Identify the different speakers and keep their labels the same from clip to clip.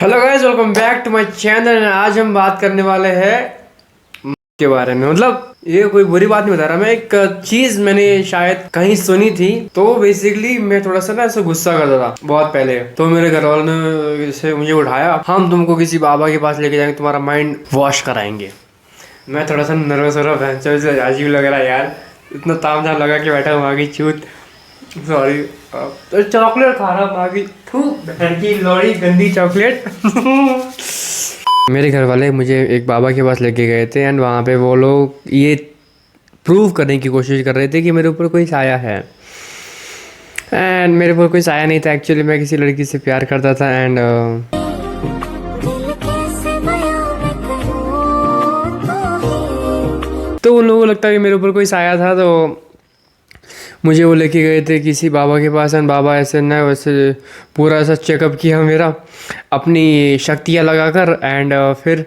Speaker 1: Hello guys, welcome back to my channel. आज हम बात करने वाले हैं के बारे में। मतलब ये कोई बुरी बात नहीं बता रहा मैं, एक चीज मैंने शायद कहीं सुनी थी। तो बेसिकली मैं थोड़ा सा ना ऐसे गुस्सा करता था बहुत पहले। तो मेरे घर वालों ने से मुझे उठाया, हम तुमको किसी बाबा के पास लेके जाएंगे, तुम्हारा माइंड वॉश कराएंगे। मैं थोड़ा सा नर्वस हो रहा, अजीब लग रहा है यार, इतना ताम झाम लगा के बैठा हूँ आगे चूत। सॉरी, तो चॉकलेट खा रहा हूँ आगे, थू बहन की लोड़ी गंदी चॉकलेट। मेरे घर वाले मुझे एक बाबा के पास लेके गए थे एंड वहाँ पे वो लोग ये प्रूव करने की कोशिश कर रहे थे कि मेरे ऊपर कोई साया है। एंड मेरे ऊपर कोई साया नहीं था, एक्चुअली मैं किसी लड़की से प्यार करता था। एंड तो उन लोगों को लगता है कि मेरे ऊपर कोई साया था, तो मुझे वो लेके गए थे किसी बाबा के पास। एंड बाबा ऐसे न वैसे पूरा ऐसा चेकअप किया मेरा अपनी शक्तियाँ लगाकर। एंड फिर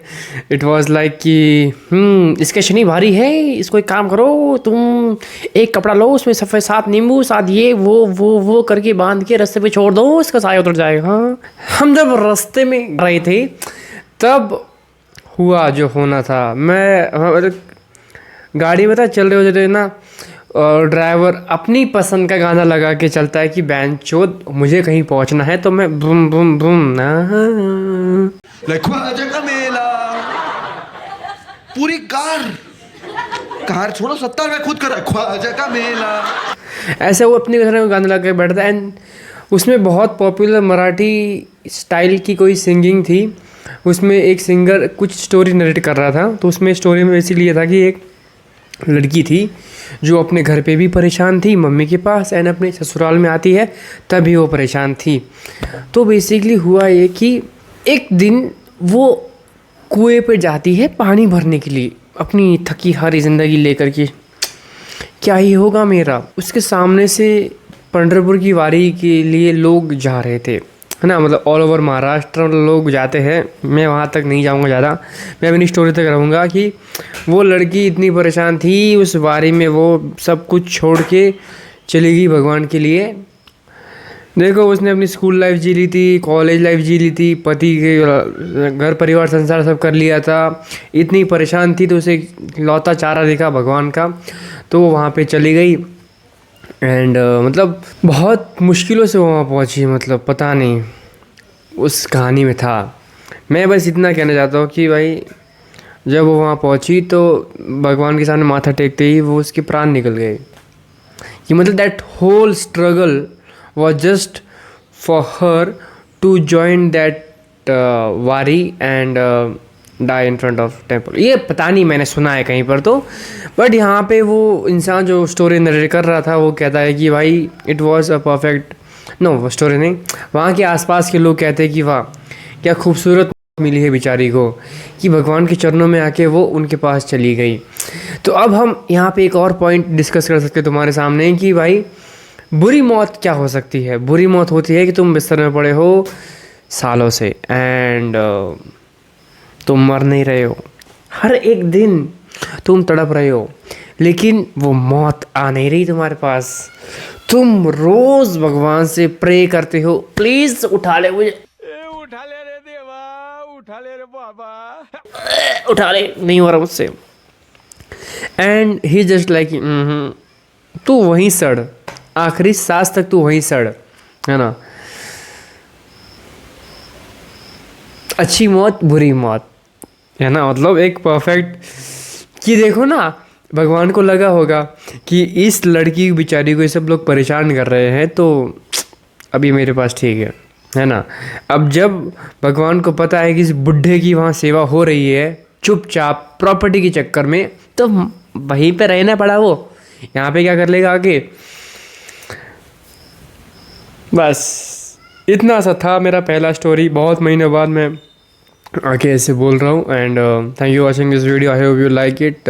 Speaker 1: इट वाज लाइक कि इसके शनि भारी है, इसको एक काम करो, तुम एक कपड़ा लो, उसमें सफ़ेद 7 नींबू 7 ये वो करके बांध के रास्ते पे छोड़ दो, इसका साया उतर जाएगा। हाँ, हम जब रास्ते में रहे थे तब हुआ जो होना था। मैं गाड़ी में था, चल रहे होते ना, और ड्राइवर अपनी पसंद का गाना लगा के चलता है कि बैंड चोद मुझे कहीं पहुंचना है, तो मैं बुम बुम बुम
Speaker 2: ख्वाजा का मेला पूरी कार छोड़ो 70 में खुद कर ख्वाजा का मेला।
Speaker 1: ऐसे वो अपनी तरह गाना लगा के बैठता है। एंड उसमें बहुत पॉपुलर मराठी स्टाइल की कोई सिंगिंग थी। उसमें एक सिंगर कुछ स्टोरी नरेट कर रहा था। तो उसमें स्टोरी में इसीलिए ये था कि एक लड़की थी जो अपने घर पे भी परेशान थी मम्मी के पास, एंड अपने ससुराल में आती है तभी वो परेशान थी। तो बेसिकली हुआ ये कि एक दिन वो कुएं पे जाती है पानी भरने के लिए, अपनी थकी हारी ज़िंदगी लेकर के, क्या ही होगा मेरा। उसके सामने से पंढरपुर की वारी के लिए लोग जा रहे थे, है ना, मतलब ऑल ओवर महाराष्ट्र लोग जाते हैं। मैं वहाँ तक नहीं जाऊँगा ज़्यादा, मैं अपनी स्टोरी तक रहूँगा कि वो लड़की इतनी परेशान थी उस बारी में, वो सब कुछ छोड़ के चली गई भगवान के लिए। देखो, उसने अपनी स्कूल लाइफ जी ली थी, कॉलेज लाइफ जी ली थी, पति के घर परिवार संसार सब कर लिया था। इतनी परेशान थी तो उसे लौता चारा दिखा भगवान का, तो वो वहाँ पे चली गई। एंड मतलब बहुत मुश्किलों से वहाँ पहुँची, मतलब पता नहीं उस कहानी में था। मैं बस इतना कहना चाहता हूँ कि भाई जब वो वहाँ पहुँची तो भगवान के सामने माथा टेकते ही वो उसके प्राण निकल गए। कि मतलब that whole struggle was just for her to join that वारी and die in front of temple। ये पता नहीं, मैंने सुना है कहीं पर तो, बट यहाँ पे वो इंसान जो स्टोरी नरेट कर रहा था वो कहता है कि भाई it was a perfect, no वो स्टोरी नहीं, वहाँ के आसपास के लोग कहते हैं कि वाह क्या खूबसूरत मिली है बेचारी को, कि भगवान के चरणों में आके वो उनके पास चली गई। तो अब हम यहाँ पे एक और पॉइंट डिस्कस कर सकते हैं तुम्हारे सामने कि भाई बुरी मौत क्या हो सकती है। बुरी मौत होती है कि तुम बिस्तर में पड़े हो सालों से एंड तुम मर नहीं रहे हो, हर एक दिन तुम तड़प रहे हो, लेकिन वो मौत आ नहीं रही तुम्हारे पास। तुम रोज़ भगवान से प्रे करते हो, प्लीज़ उठा ले मुझे,
Speaker 3: उठा ले रे देवा, उठा ले रे बाबा,
Speaker 1: उठा ले, नहीं हो रहा मुझसे। एंड ही जस्ट लाइक तू वहीं सड़, आखिरी सांस तक तू वहीं सड़, है ना। अच्छी मौत बुरी मौत, है ना, मतलब एक परफेक्ट। कि देखो ना, भगवान को लगा होगा कि इस लड़की बेचारी को ये सब लोग परेशान कर रहे हैं, तो अभी मेरे पास ठीक है ना। अब जब भगवान को पता है कि इस बुढ़े की वहाँ सेवा हो रही है चुपचाप प्रॉपर्टी के चक्कर में, तो वहीं पे रहना पड़ा। वो यहाँ पे क्या कर लेगा आगे। बस इतना सा था मेरा पहला स्टोरी। बहुत महीनों बाद मैं आके ऐसे बोल रहा हूँ। And thank you watching this video, I hope you like it.